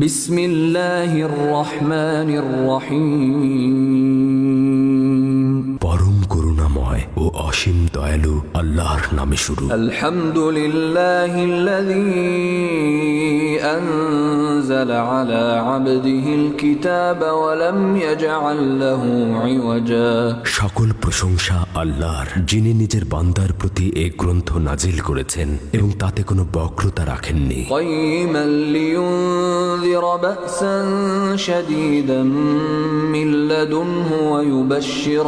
বিসমিল্লাহির রহমানির রহিম। পরম করুণাময় ও অসীম দয়ালু আল্লাহর নামে শুরু। আলহামদুলিল্লাহিল্লাযী আনজালা আলা আবদিহিল কিতাবা ওয়া লাম ইয়াজআল লাহু ইওয়াজা। সকল প্রশংসা আল্লাহর, যিনি নিজের বান্দার প্রতি এই গ্রন্থ নাজিল করেছেন এবং তাতে কোনো বক্রতা রাখেননি। قيما لينذر بأسا شديدا من لدنه ويبشر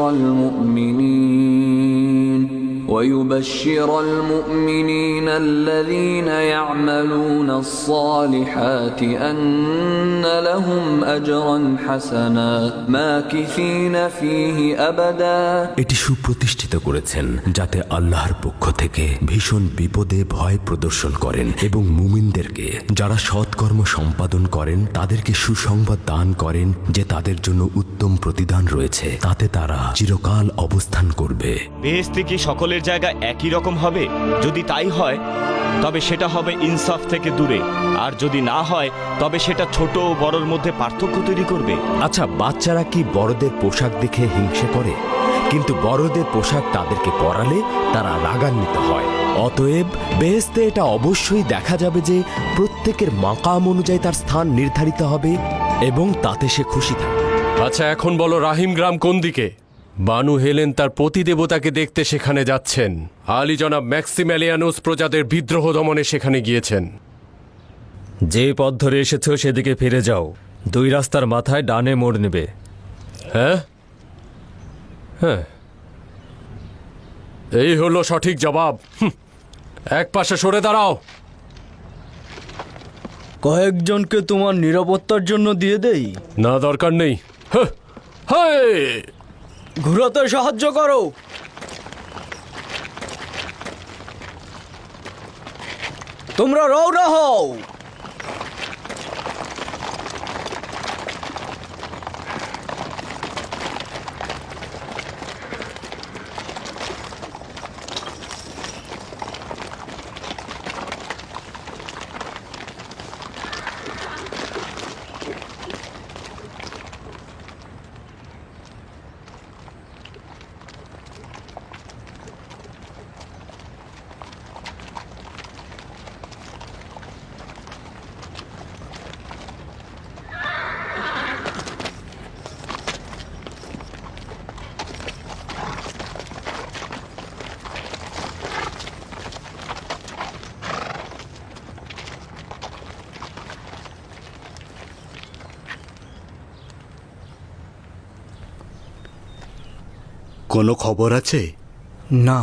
المؤمنين الذين يعملون الصالحات أن لهم أجرا حسنا ماكثين فيه أبدا। এটি সুপ্রতিষ্ঠিত করেছেন যাতে আল্লাহর পক্ষ থেকে ভীষণ বিপদে ভয় প্রদর্শন করেন এবং মুমিনদেরকে যারা সৎকর্ম সম্পাদন করেন তাদেরকে সুসংবাদ দান করেন যে তাদের জন্য উত্তম প্রতিদান রয়েছে, তাতে তারা চিরকাল অবস্থান করবে। বেহেশতে কি সকলের জায়গা একই রকম হবে? যদি তাই হয় তবে সেটা হবে ইনসাফ থেকে দূরে, আর যদি না হয় তবে সেটা ছোট ও বড়র মধ্যে পার্থক্য তৈরি করবে। আচ্ছা, বাচ্চারা কি বড়দের পোশাক দেখে হিংসে করে? কিন্তু বড়দের পোশাক তাদেরকে পরালে তারা রাগান্বিত হয়। অতএব বেহেশতে এটা অবশ্যই দেখা যাবে যে প্রত্যেকের মাকাম অনুযায়ী তার স্থান নির্ধারিত হবে এবং তাতে সে খুশি থাকবে। আচ্ছা, এখন বলো রাহিম গ্রাম কোন দিকে? বানু হেলেন তার প্রতিদেবতাকে দেখতে সেখানে যাচ্ছেন। আলী জনাব ম্যাক্সিমেলিয়ানুস প্রজাদের বিদ্রোহ দমনে সেখানে গিয়েছেন। যে পথ ধরে এসেছো সেদিকে ফিরে যাও। 2 রাস্তার মাথায় ডানে মোড় নেবে। হ্যাঁ হ্যাঁ, এই হলো সঠিক জবাব। এক পাশে সরে দাঁড়াও। কয়েকজনকে তোমার নিরাপত্তার জন্য দিয়ে দেই। না, দরকার নেই। হায়, ঘোরাতে সাহায্য করো। তোমরা রওনা হও। কোনো খবর আছে? না।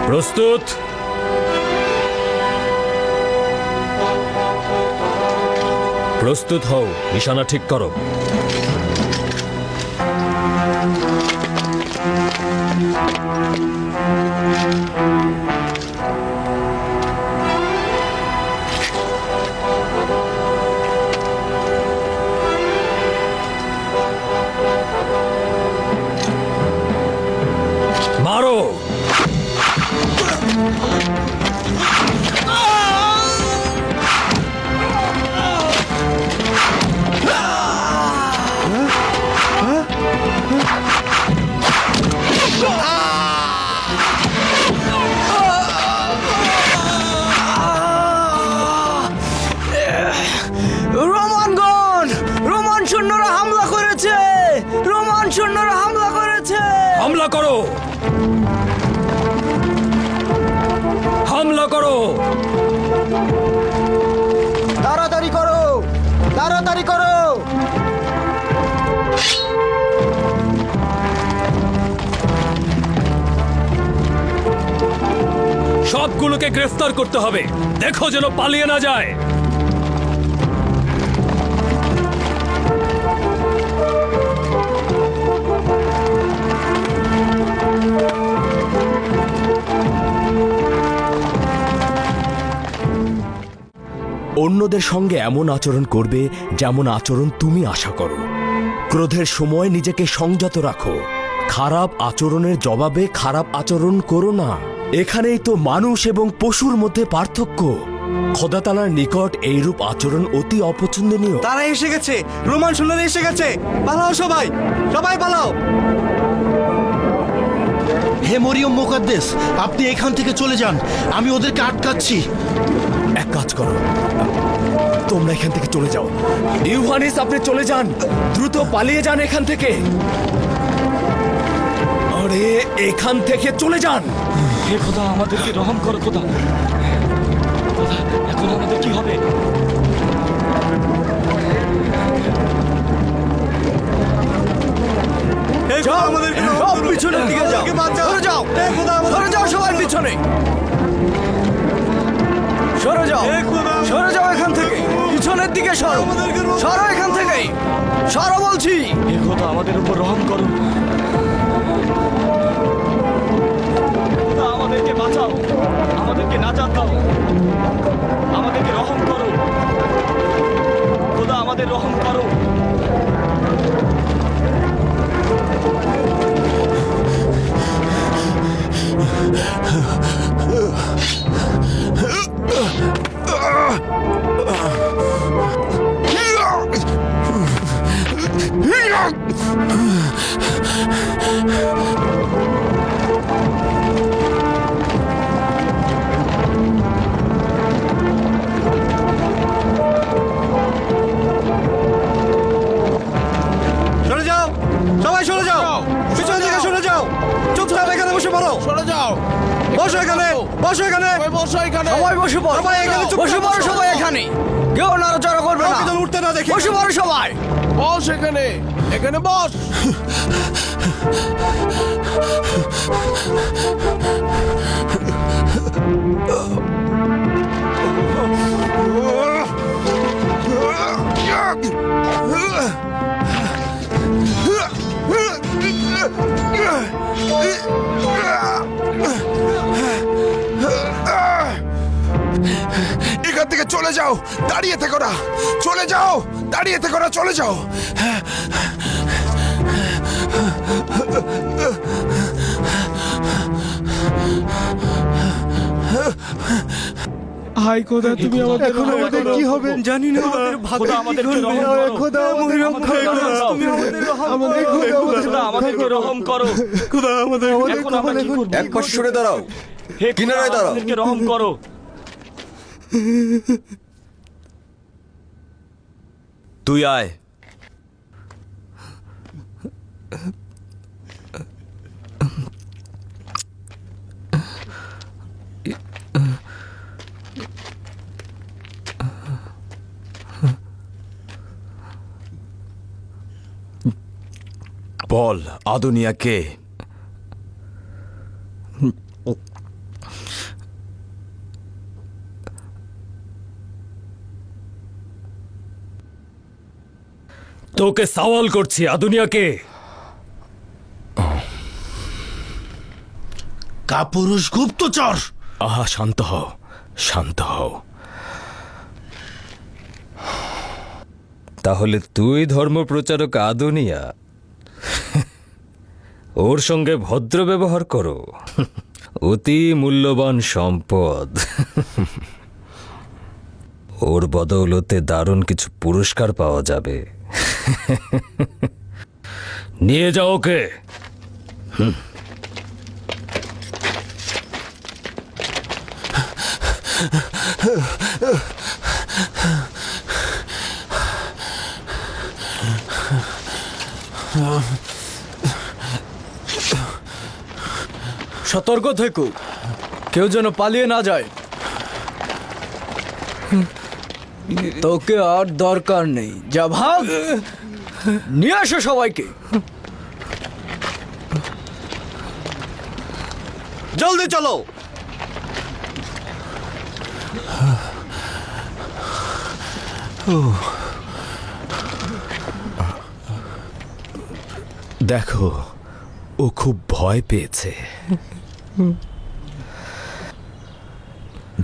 প্রস্তুত? প্রস্তুত হও, নিশানা ঠিক করো। মারো। রোমানগণ, রোমান সৈন্যরা হামলা করেছে, রোমান সৈন্যরা হামলা করেছে। হামলা করো, হামলা করো। তাড়াতাড়ি করো, তাড়াতাড়ি করো। সবগুলোকে গ্রেফতার করতে হবে, দেখো যেন পালিয়ে না যায়। অন্যদের সঙ্গে এমন আচরণ করবে যেমন আচরণ তুমি আশা করো। ক্রোধের সময় নিজেকে সংযত রাখো। খারাপ আচরণের জবাবে খারাপ আচরণ করো না। এখানেই তো মানুষ এবং পশুর মধ্যে পার্থক্য। খোদা তাআলার নিকট এইরূপ আচরণ অতি অপছন্দনীয়। তারা এসে গেছে, রোমান সৈন্যরা এসে গেছে। পালাও সবাই, সবাই পালাও। হে মরিয়ম মুকাদ্দেস, আপনি এখান থেকে চলে যান, আমি ওদেরকে আটকাচ্ছি। এক কাজ করো, তোমরা এখান থেকে চলে যাও। ইউহানিস, আপনি চলে যান, দ্রুত পালিয়ে যান এখান থেকে। আরে এখান থেকে চলে যান। হে খোদা, আমাদেরকে রহম করো খোদা। খোদা, এখন আমাদের কি হবে? সব পিছনের দিকে যাও, সরে যাও, সরে যাও সবাই পিছনে। সরে যাও, সরে যাও এখান থেকে, পিছনের দিকে সরো, সরো এখান থেকে, সরো বলছি। হে খোদা, আমাদের উপর রহম করো। খোদা, আমাদেরকে বাঁচাও, আমাদেরকে নাজাত দাও, আমাদেরকে রহম করো। খোদা, আমাদের রহম করো। সরে যাও, সবাই সরে যাও, পিছনের দিকে সরে যাও। চুপচাপ এখানে বসে পড়ো, সরে যাও। বসো এখানে, বসো এখানে, বসো এখানে, সবাই বসে পড়ো, সবাই এখানে চুপ বসে পড়ো সবাই এখানে, কেউ নড়াচড়া করবে না, যেন উঠতে না দেখি। বসে পড়ো সবাই। বস এখানে, এখানে বস। এখান থেকে চলে যাও, দাঁড়িয়ে থেকো না, চলে যাও, দাঁড়িয়ে থেকো না, চলে যাও। হাই খোদা, তুমি আমাদের এখন আমাদের কি হবে জানি না, আমাদের খোদা, আমাদেরকে রহম করো। খোদা আমাদের রহম করো, তুমি আমাদের রহম করো, খোদা, আমাদেরকে রহম করো। খোদা আমাদের এখন আমরা কি করব? এক পাশে সরে দাঁড়াও, হে খোদা, কিনারায় দাঁড়াও। আমাদেরকে রহম করো। তুই আয়। বল, আদুনিয়া কে? তোকে সওয়াল করছি, আদুনিয়াকে। কাপুরুষ গুপ্তচর। আহা, শান্ত হও, শান্ত হও। তাহলে তুই ধর্মপ্রচারক আদুনিয়া, ওর সঙ্গে ভদ্র ব্যবহার করো। অতি মূল্যবান সম্পদ। ওর বদৌলতে দারুণ কিছু পুরস্কার পাওয়া যাবে। নিয়ে যাও ওকে। সতর্ক থেকো, কেউ যেন পালিয়ে না যায়। তোকে আর দরকার নেই, যা ভাগ। নিয়ে আসো সবাইকে, জলদি চলো। দেখো, ও খুব ভয় পেয়েছে।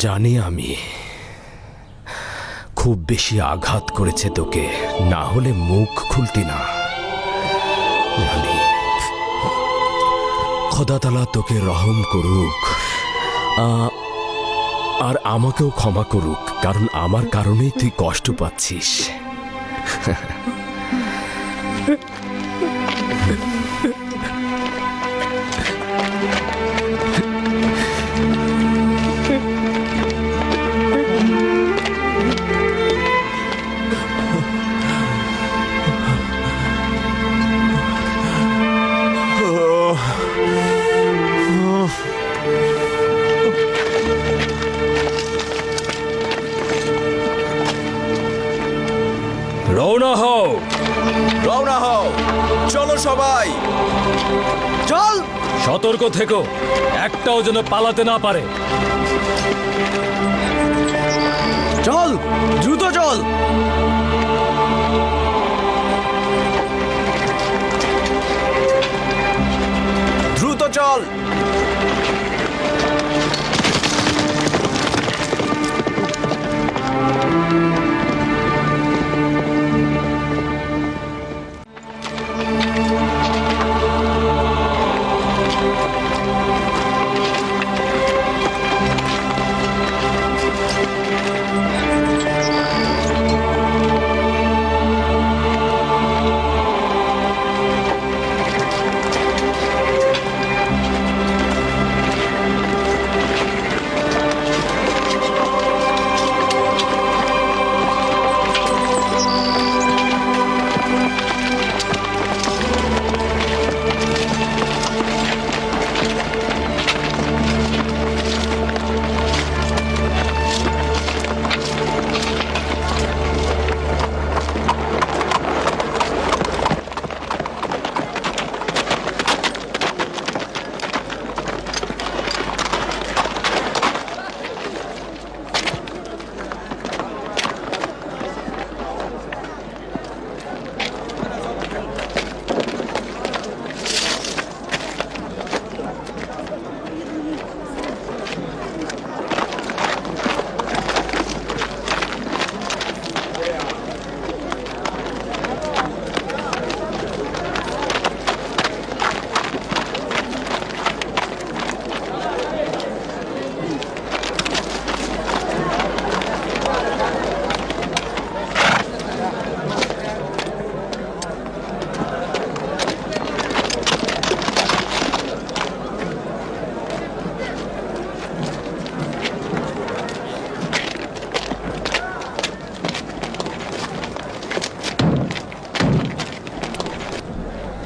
জানি আমি, খুব বেশি আঘাত করেছে তোকে, না হলে মুখ খুলতি না। জানি। খোদা তাআলা তোকে রহম করুক, আর আমাকেও ক্ষমা করুক, কারণ আমার কারণেই তুই কষ্ট পাচ্ছিস। রওনা হও। রওনা হও, চলো সবাই। চল। সতর্ক থেকো, একটাও যেন পালাতে না পারে। চল, দ্রুত চল। দ্রুত চল।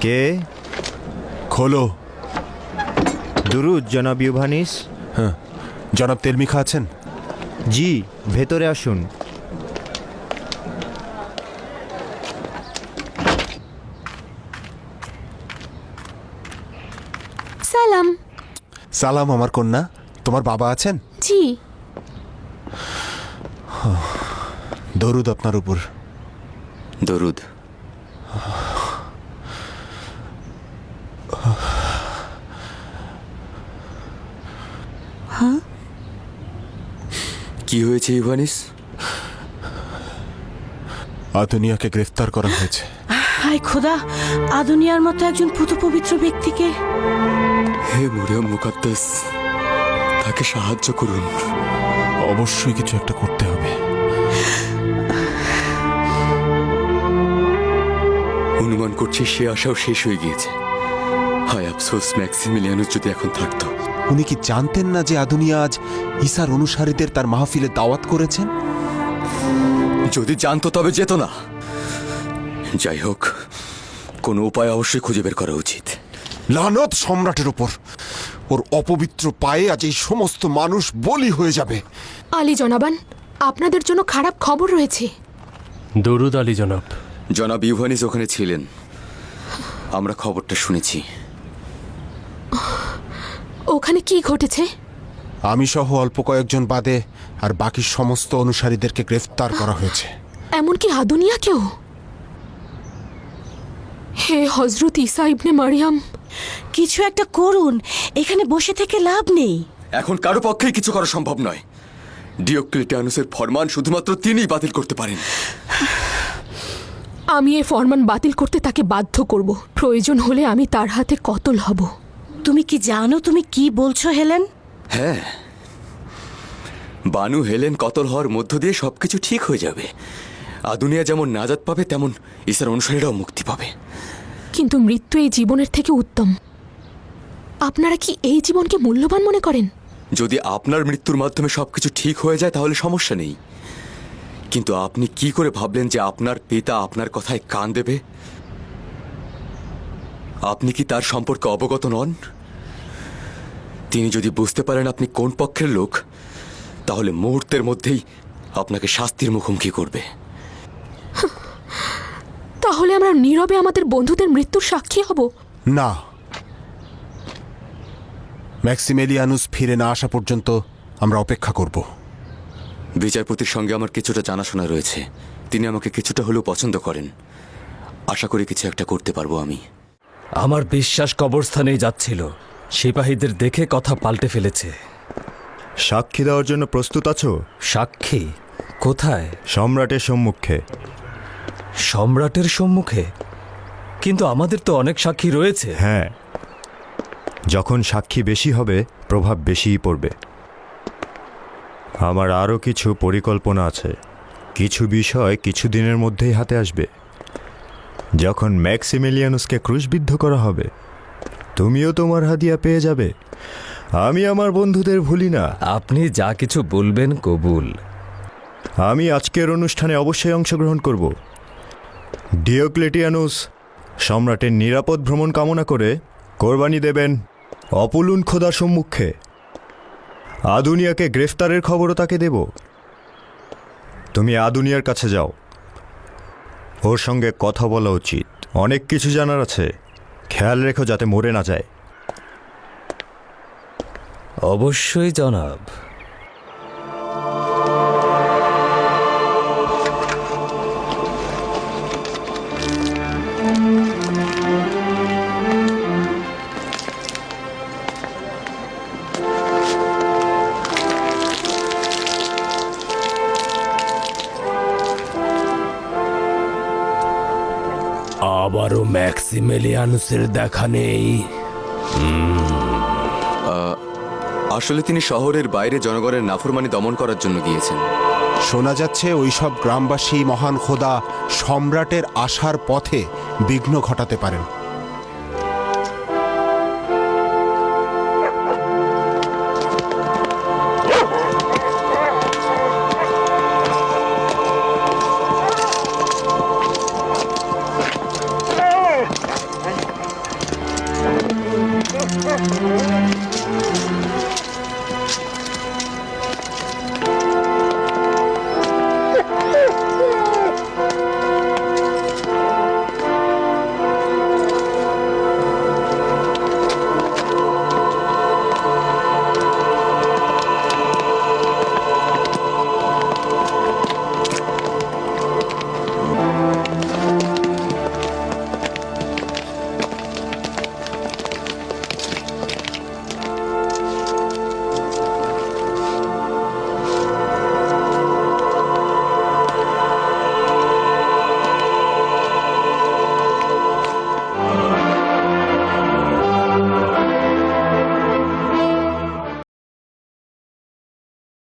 কে? খোলো। দুরুদ জনাব ইউভানিস। হ্যাঁ, জনাব তেলমিখা আছেন? জি, ভেতরে আসুন। সালাম। সালাম আমার কন্যা, তোমার বাবা আছেন? জি। দরুদ আপনার উপর। দরুদ। কি হয়েছে ইভানিস? আদুনিয়াকে গ্রেফতার করা হয়েছে। হায় খোদা, আদুনিয়ার মতো একজন পুত পবিত্র ব্যক্তিকে। হে মরিয়ম মুকাদ্দাস, তাকে সাহায্য করুন। অবশ্যই কিছু একটা করতে হবে। অনুমান করছি সে আশাও শেষ হয়ে গিয়েছে। হায় আফসোস, ম্যাক্সিমিলিয়ানুস যদি এখন থাকতো। উনি কি জানতেন না যে আদুনিয়া আজ ঈসার অনুসারীদের তার মাহফিলে দাওয়াত করেছেন? যদি জানতো তবে যেত না। যাই হোক, কোনো উপায় অবশ্যই খুঁজে বের করা উচিত। লানত সম্রাটের উপর! ওর অপবিত্র পায়ে আজ এই সমস্ত মানুষ বলি হয়ে যাবে। আলী জনাবান, আপনাদের জন্য খারাপ খবর রয়েছে। দরুদ আলী জনাব। জনাব ইউভানিস ওখানে ছিলেন, আমরা খবরটা শুনেছি। ওখানে কি ঘটেছে? আমি সহ অল্প কয়েকজন বাদে আর বাকি সমস্ত অনুসারীদেরকে গ্রেফতার করা হয়েছে। এমনকি আদুনিয়াকেও? হে হজরত ঈসা ইবনে মারিয়াম, কিছু একটা করুন, এখানে বসে থেকে লাভ নেই। এখন কারো পক্ষেই কিছু করা সম্ভব নয়। ডিওক্লেটিয়ানুসের ফরমান শুধুমাত্র তিনিই বাতিল করতে পারেন। আমি এ ফরমান বাতিল করতে তাকে বাধ্য করব। প্রয়োজন হলে আমি তার হাতে কতল হব। তুমি কি জানো তুমি কি বলছো হেলেন? হ্যাঁ, বানু হেলেন কতল হওয়ার মধ্য দিয়ে সবকিছু ঠিক হয়ে যাবে। আদুনিয়া যেমন নাজাত পাবে, তেমন ঈসার অনুসারীরাও মুক্তি পাবে। কিন্তু মৃত্যু এই জীবনের থেকে উত্তম। আপনারা কি এই জীবনকে মূল্যবান মনে করেন? যদি আপনার মৃত্যুর মাধ্যমে সবকিছু ঠিক হয়ে যায় তাহলে সমস্যা নেই, কিন্তু আপনি কি করে ভাবলেন যে আপনার পিতা আপনার কথায় কান দেবে? আপনি কি তার সম্পর্কে অবগত নন? তিনি যদি বুঝতে পারেন আপনি কোন পক্ষের লোক, তাহলে মুহূর্তের মধ্যেই আপনাকে শাস্তির মুখোমুখি করবে। তাহলে আমরা নীরবে আমাদের বন্ধুদের মৃত্যুর সাক্ষী হব? না, ম্যাক্সিমিলিয়ানুস ফিরে না আসা পর্যন্ত আমরা অপেক্ষা করব। বিচারপতির সঙ্গে আমার কিছুটা জানাশোনা রয়েছে, তিনি আমাকে কিছুটা হলেও পছন্দ করেন। আশা করি কিছু একটা করতে পারবো আমি। আমার বিশ্বাস কবরস্থানেই যাচ্ছিল, সিপাহীদের দেখে কথা পাল্টে ফেলেছে। সাক্ষী দেওয়ার জন্য প্রস্তুত আছো? সাক্ষী? কোথায়? সম্রাটের সম্মুখে। সম্রাটের সম্মুখে? কিন্তু আমাদের তো অনেক সাক্ষী রয়েছে। হ্যাঁ, যখন সাক্ষী বেশি হবে প্রভাব বেশিই পড়বে। আমার আরও কিছু পরিকল্পনা আছে। কিছু বিষয় কিছু দিনের মধ্যেই হাতে আসবে। যখন ম্যাক্সিমিলিয়ানুসকে ক্রুশবিদ্ধ করা হবে, তুমিও তোমার হাদিয়া পেয়ে যাবে। আমি আমার বন্ধুদের ভুলি না। আপনি যা কিছু বলবেন কবুল। আমি আজকের অনুষ্ঠানে অবশ্যই অংশগ্রহণ করব। ডিওক্লেটিয়ানুস সম্রাটের নিরাপদ ভ্রমণ কামনা করে কোরবানি দেবেন অপুলুন খোদার সম্মুখে। আদুনিয়াকে গ্রেফতারের খবরও তাকে দেব। তুমি আদুনিয়ার কাছে যাও, ওর সঙ্গে কথা বলা উচিত। অনেক কিছু জানার আছে, খেয়াল রেখো যাতে মরে না যায়। অবশ্যই জনাব। আবারও ম্যাক্সিমিলিয়ানুসের দেখা নেই। আসলে তিনি শহরের বাইরে জনগণের নাফরমানি দমন করার জন্য গিয়েছেন। শোনা যাচ্ছে ওইসব গ্রামবাসী মহান খোদা সম্রাটের আসার পথে বিঘ্ন ঘটাতে পারেন।